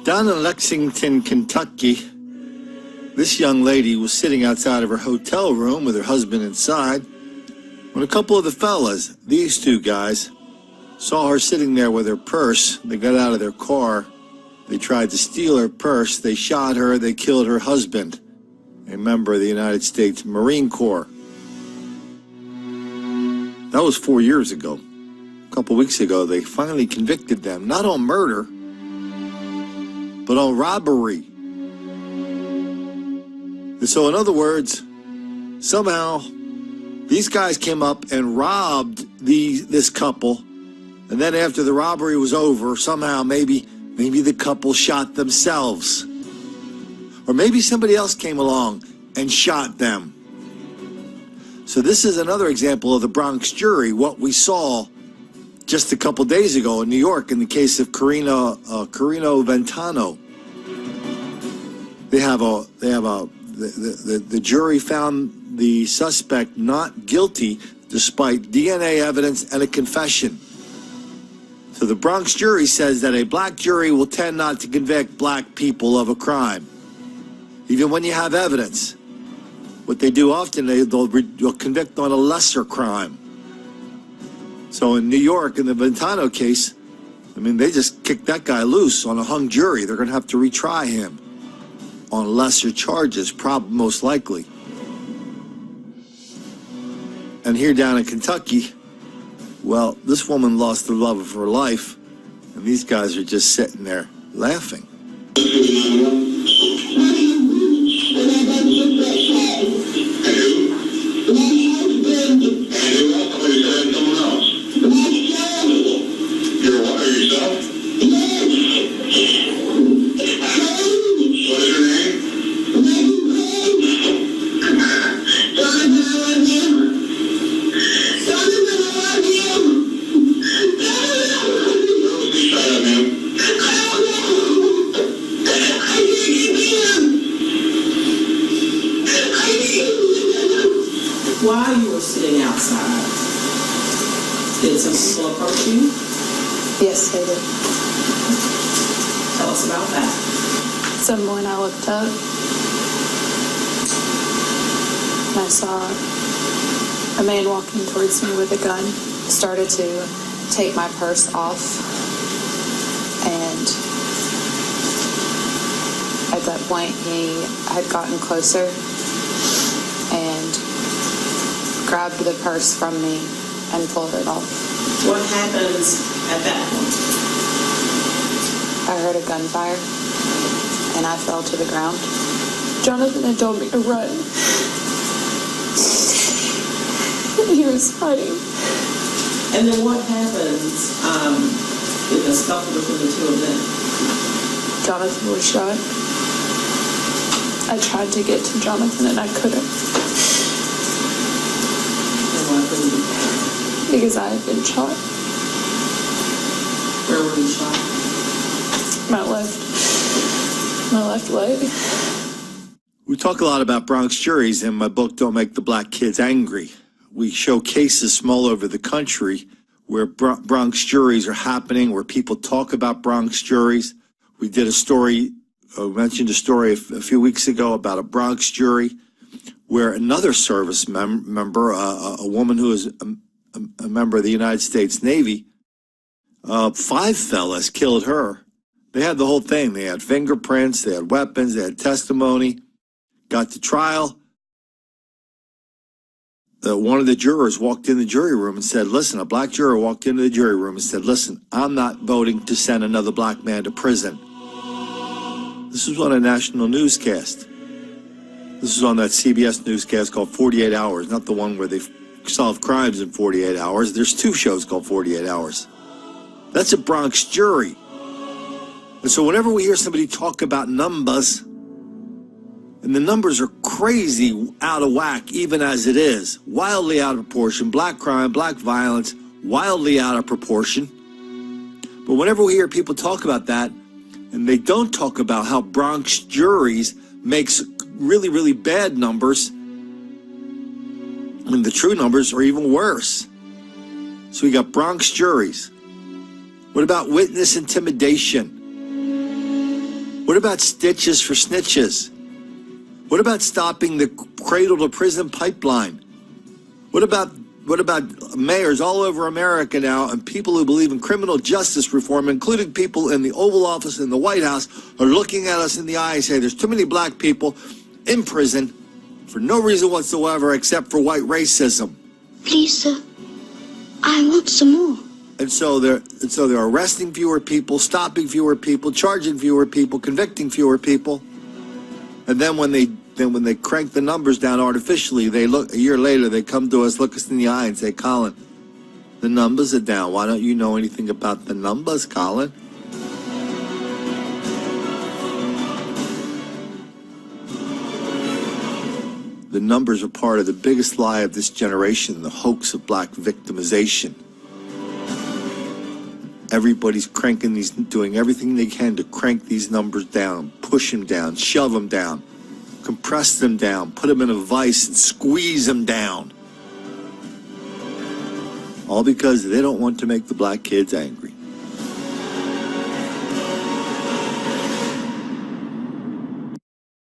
Down in Lexington, Kentucky, this young lady was sitting outside of her hotel room with her husband inside when a couple of the fellas, these two guys, saw her sitting there with her purse. They got out of their car. They tried to steal her purse. They shot her. They killed her husband, a member of the United States Marine Corps. That was 4 years ago. A couple weeks ago, they finally convicted them, not on murder, but on robbery. And so, in other words, somehow these guys came up and robbed this couple, and then after the robbery was over, somehow maybe the couple shot themselves. Or maybe somebody else came along and shot them. So this is another example of the Bronx jury, what we saw just a couple days ago in New York in the case of Carino Ventano. The jury found the suspect not guilty despite DNA evidence and a confession. So the Bronx jury says that a black jury will tend not to convict black people of a crime, even when you have evidence. What they do often, they'll convict on a lesser crime. So in New York, in the Ventano case, they just kicked that guy loose on a hung jury. They're going to have to retry him on lesser charges, most likely. And here down in Kentucky, well, this woman lost the love of her life, and these guys are just sitting there laughing. While you were sitting outside, did some people approach you? Yes, they did. Tell us about that. When I looked up, and I saw a man walking towards me with a gun, started to take my purse off, and at that point he had gotten closer and grabbed the purse from me and pulled it off. What happens at that point? I heard a gunfire and I fell to the ground. Jonathan had told me to run. He was fighting. And then what happens in the scuffle between the two of them? Jonathan was shot. I tried to get to Jonathan and I couldn't. Because I had been shot. Where were you shot? My left leg. We talk a lot about Bronx juries in my book, Don't Make the Black Kids Angry. We show cases from all over the country where Bronx juries are happening, where people talk about Bronx juries. We did a story, mentioned a story a few weeks ago about a Bronx jury where another service member, a woman who is a member of the United States Navy, 5 fellas killed her. They had the whole thing. They had fingerprints, they had weapons, they had testimony. Got to trial. One of the jurors walked in the jury room and said, listen, a black juror walked into the jury room and said, listen, I'm not voting to send another black man to prison. This was on a national newscast. This is on that CBS newscast called 48 Hours, not the one where they solve crimes in 48 hours. There's 2 shows called 48 Hours. That's a Bronx jury. And so whenever we hear somebody talk about numbers, and the numbers are crazy out of whack, even as it is, wildly out of proportion, black crime, black violence, wildly out of proportion. But whenever we hear people talk about that, and they don't talk about how Bronx juries makes really, really bad numbers, and the true numbers are even worse. So we got Bronx juries. What about witness intimidation? What about stitches for snitches? What about stopping the cradle to prison pipeline? What about mayors all over America now and people who believe in criminal justice reform, including people in the Oval Office and the White House, are looking at us in the eye and say there's too many black people in prison for no reason whatsoever except for white racism. Please, sir, I want some more. And so they're arresting fewer people, stopping fewer people, charging fewer people, convicting fewer people. And then when they crank the numbers down artificially, they look a year later, they come to us, look us in the eye and say, Colin, the numbers are down. Why don't you know anything about the numbers, Colin? The numbers are part of the biggest lie of this generation, the hoax of black victimization. Everybody's doing everything they can to crank these numbers down, push them down, shove them down, compress them down, put them in a vice and squeeze them down. All because they don't want to make the black kids angry.